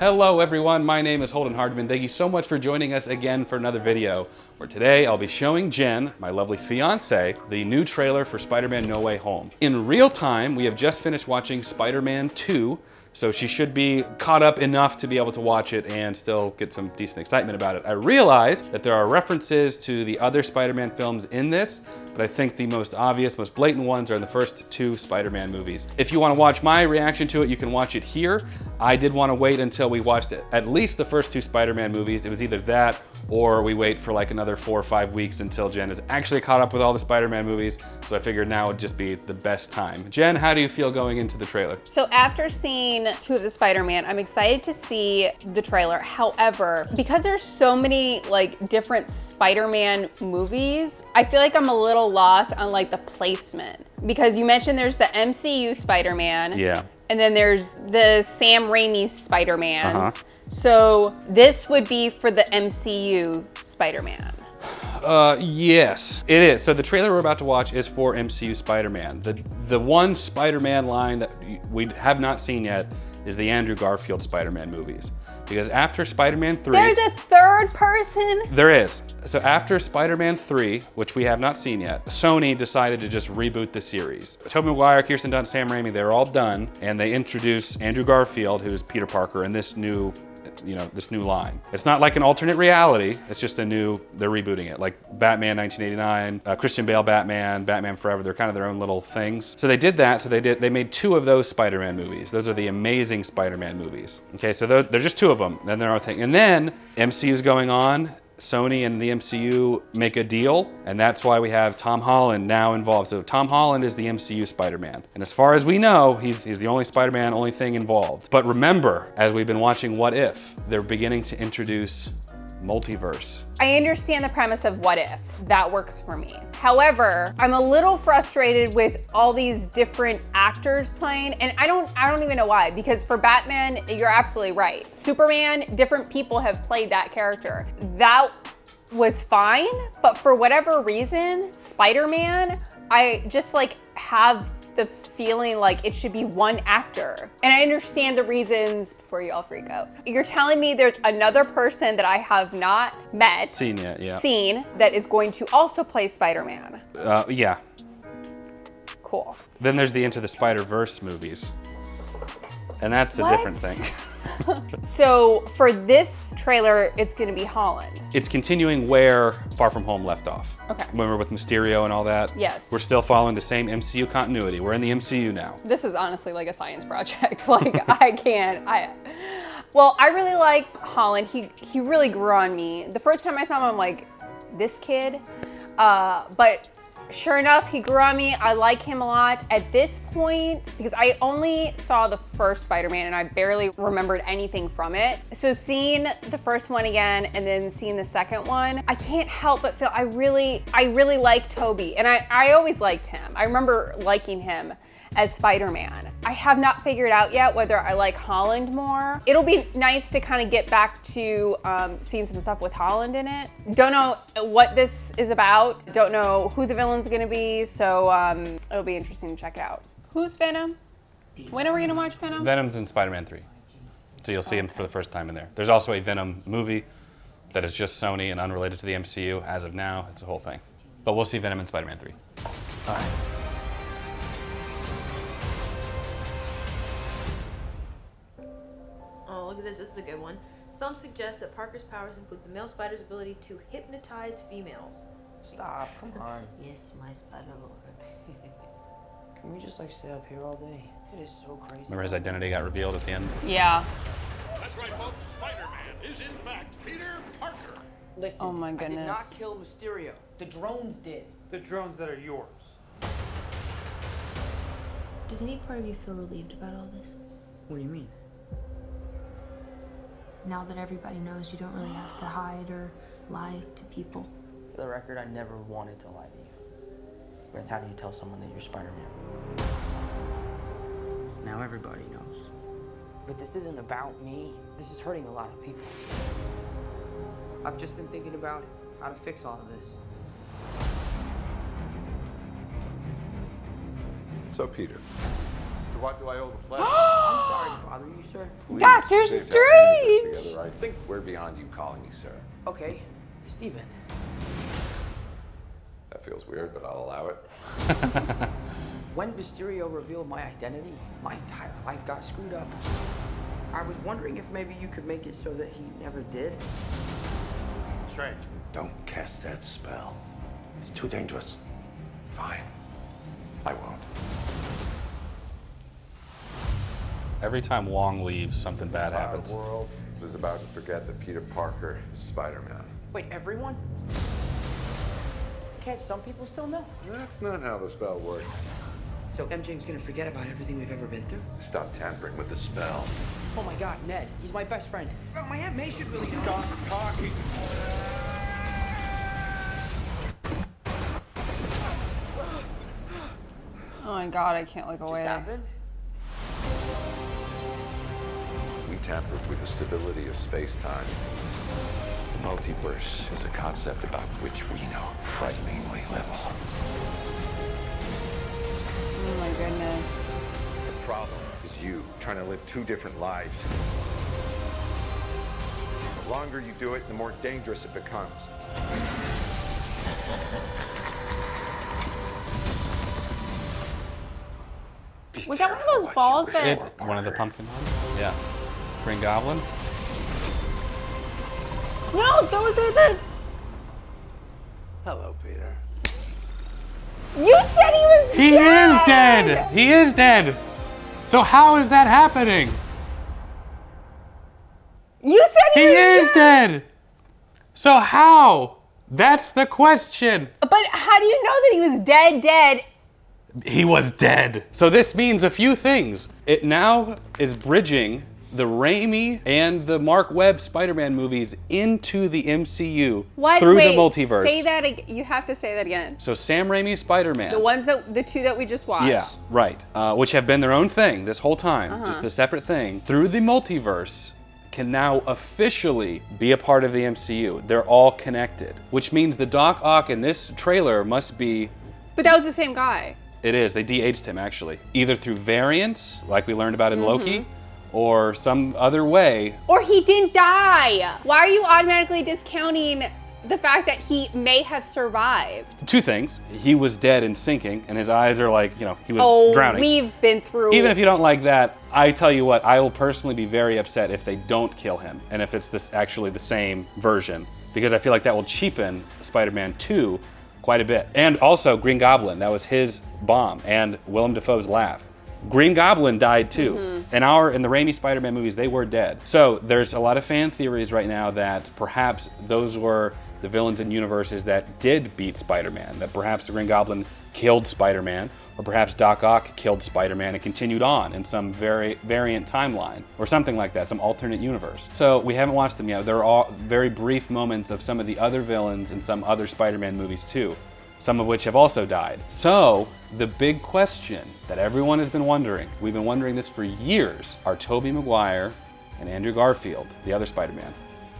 Hello everyone, my name is Holden Hardman. Thank you so much for joining us again for another video, where today I'll be showing Jen, my lovely fiance, the new trailer for Spider-Man No Way Home. In real time, we have just finished watching Spider-Man 2, so she should be caught up enough to be able to watch it and still get some decent excitement about it. I realize that there are references to the other Spider-Man films in this, but I think the most obvious, most blatant ones are in the first two Spider-Man movies. If you want to watch my reaction to it, you can watch it here. I did want to wait until we watched at least the first two Spider-Man movies. It was either that or we wait for like another 4 or 5 weeks until Jen is actually caught up with all the Spider-Man movies. So I figured now would just be the best time. Jen, how do you feel going into the trailer? So after seeing two of the Spider-Man, I'm excited to see the trailer. However, because there's so many like different Spider-Man movies, I feel like I'm a little lost on like the placement. Because you mentioned there's the MCU Spider-Man. Yeah. And then there's the Sam Raimi Spider-Mans. So this would be for the MCU Spider-Man. Yes, it is. So the trailer we're about to watch is for MCU Spider-Man. The one Spider-Man line that we have not seen yet is the Andrew Garfield Spider-Man movies. Because after Spider-Man 3... There's a third person? There is. So after Spider-Man 3, which we have not seen yet, Sony decided to just reboot the series. Tobey Maguire, Kirsten Dunst, Sam Raimi, they're all done, and they introduce Andrew Garfield, who's Peter Parker, in this new line. It's not like an alternate reality, it's just they're rebooting it. Like Batman 1989, Christian Bale Batman, Batman Forever, they're kind of their own little things. So they did that, they made 2 of those Spider-Man movies. Those are the Amazing Spider-Man movies. Okay, so they're just 2 of them, then they're our thing. And then MCU's going on, Sony and the MCU make a deal, and that's why we have Tom Holland now involved. So Tom Holland is the MCU Spider-Man. And as far as we know, he's the only Spider-Man, only thing involved. But remember, as we've been watching What If, they're beginning to introduce Multiverse. I understand the premise of What If. That works for me. However, I'm a little frustrated with all these different actors playing, and I don't even know why, because for Batman, you're absolutely right. Superman, different people have played that character. That was fine, but for whatever reason, Spider-Man, I just like have the feeling like it should be one actor. And I understand the reasons before you all freak out. You're telling me there's another person that I have not met, Seen yet, yeah. Seen, that is going to also play Spider-Man. Yeah. Cool. Then there's the Into the Spider-Verse movies. And that's the different thing. So for this trailer, it's gonna be Holland. It's continuing where Far From Home left off. Okay. Remember with Mysterio and all that? Yes. We're still following the same MCU continuity. We're in the MCU now. This is honestly like a science project. Like well, I really like Holland. He really grew on me. The first time I saw him, I'm like, this kid. But sure enough, he grew on me. I like him a lot. At this point, because I only saw the first Spider-Man and I barely remembered anything from it. So seeing the first one again and then seeing the second one, I can't help but feel I really like Tobey. And I always liked him. I remember liking him as Spider-Man. I have not figured out yet whether I like Holland more. It'll be nice to kind of get back to seeing some stuff with Holland in it. Don't know what this is about. Don't know who the villain's gonna be, so it'll be interesting to check out. Who's Venom? When are we gonna watch Venom? Venom's in Spider-Man 3. So you'll see him for the first time in there. There's also a Venom movie that is just Sony and unrelated to the MCU as of now. It's a whole thing. But we'll see Venom in Spider-Man 3. All right. Oh, look at this. This is a good one. Some suggest that Parker's powers include the male spider's ability to hypnotize females. Stop, come on. Yes, my spider lord. Can we just like stay up here all day? It is so crazy. Remember his identity got revealed at the end? Yeah. That's right, folks. Spider-Man is in fact Peter Parker. Listen, Oh my I did goodness. not kill Mysterio. The drones did. The drones that are yours. Does any part of you feel relieved about all this? What do you mean? Now that everybody knows, you don't really have to hide or lie to people. For the record, I never wanted to lie to you. But how do you tell someone that you're Spider-Man? Now everybody knows. But this isn't about me. This is hurting a lot of people. I've just been thinking about how to fix all of this. So, Peter, To what do I owe the pleasure? I'm sorry to bother you, sir. Please, Doctor save Strange! that together. I think we're beyond you calling me sir. Okay, Steven. That feels weird, but I'll allow it. When Mysterio revealed my identity, my entire life got screwed up. I was wondering if maybe you could make it so that he never did. Strange. Don't cast that spell. It's too dangerous. Fine. I won't. Every time Wong leaves, something bad happens. Our world is about to forget that Peter Parker is Spider-Man. Wait, everyone? Can't some people still know? That's not how the spell works. So MJ's gonna forget about everything we've ever been through? Stop tampering with the spell. Oh my God, Ned, he's my best friend. Oh, my Aunt May should really know. Stop talking. Oh my God, I can't look away. Just happened? We tampered with the stability of space-time. The multiverse is a concept about which we know frighteningly little. Oh my goodness. The problem is you trying to live two different lives. The longer you do it, the more dangerous it becomes. Was that one of those balls that... One of the pumpkin ones? Yeah. Green Goblin? No, those are the... Hello, Peter. You said he was He dead! is dead! He is dead! So how is that happening? You said he, He was is dead! So how? That's the question. But how do you know that he was dead? He was dead. So this means a few things. It now is bridging the Raimi and the Mark Webb Spider-Man movies into the MCU What? through Wait, the multiverse. say that again. You have to say that again. So Sam Raimi Spider-Man. The two that we just watched. Yeah, right. Which have been their own thing this whole time, just a separate thing. Through the multiverse, can now officially be a part of the MCU. They're all connected, which means the Doc Ock in this trailer must be... But that was the same guy. It is. They de-aged him, actually. Either through variants, like we learned about in Loki, or some other way. Or he didn't die. Why are you automatically discounting the fact that he may have survived? Two things. He was dead and sinking, and his eyes are like, he was drowning. We've been through... Even if you don't like that, I tell you what, I will personally be very upset if they don't kill him, and if it's actually the same version, because I feel like that will cheapen Spider-Man 2 quite a bit. And also Green Goblin, that was his bomb, and Willem Dafoe's laugh. Green Goblin died too. In the Raimi Spider-Man movies, they were dead. So there's a lot of fan theories right now that perhaps those were the villains in universes that did beat Spider-Man, that perhaps the Green Goblin killed Spider-Man, or perhaps Doc Ock killed Spider-Man and continued on in some variant timeline, or something like that, some alternate universe. So we haven't watched them yet. There are all very brief moments of some of the other villains in some other Spider-Man movies too, some of which have also died. So the big question that everyone has been wondering, we've been wondering this for years, are Tobey Maguire and Andrew Garfield, the other Spider-Man,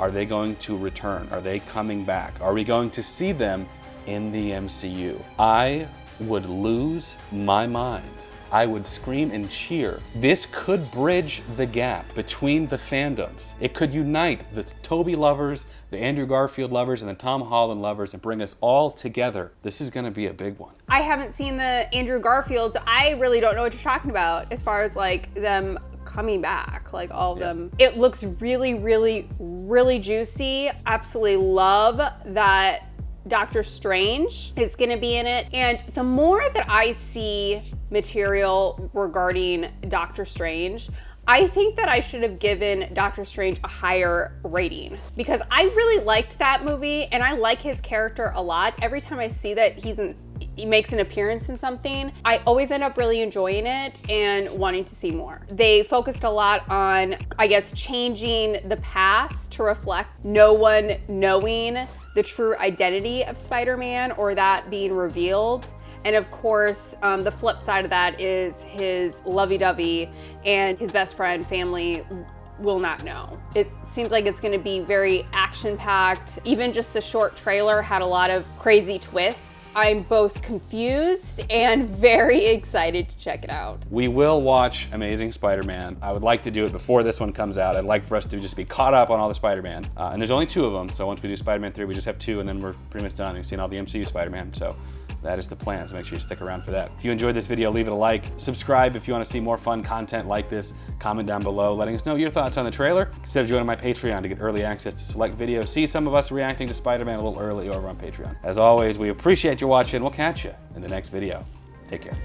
are they going to return? Are they coming back? Are we going to see them in the MCU? I would lose my mind. I would scream and cheer. This could bridge the gap between the fandoms. It could unite the Tobey lovers, the Andrew Garfield lovers, and the Tom Holland lovers and bring us all together. This is gonna be a big one. I haven't seen the Andrew Garfield, so I really don't know what you're talking about as far as like them coming back, like all of them. It looks really, really, really juicy. Absolutely love that Doctor Strange is gonna be in it. And the more that I see material regarding Doctor Strange, I think that I should have given Doctor Strange a higher rating because I really liked that movie and I like his character a lot. Every time I see that he makes an appearance in something, I always end up really enjoying it and wanting to see more. They focused a lot on, I guess, changing the past to reflect no one knowing the true identity of Spider-Man or that being revealed. And of course, the flip side of that is his lovey-dovey and his best friend family will not know. It seems like it's gonna be very action-packed. Even just the short trailer had a lot of crazy twists. I'm both confused and very excited to check it out. We will watch Amazing Spider-Man. I would like to do it before this one comes out. I'd like for us to just be caught up on all the Spider-Man. And there's only 2 of them, so once we do Spider-Man 3, we just have 2, and then we're pretty much done. We've seen all the MCU Spider-Man, so that is the plan, so make sure you stick around for that. If you enjoyed this video, leave it a like. Subscribe if you want to see more fun content like this. Comment down below letting us know your thoughts on the trailer. Consider joining my Patreon to get early access to select videos. See some of us reacting to Spider-Man a little early over on Patreon. As always, we appreciate you watching. We'll catch you in the next video. Take care.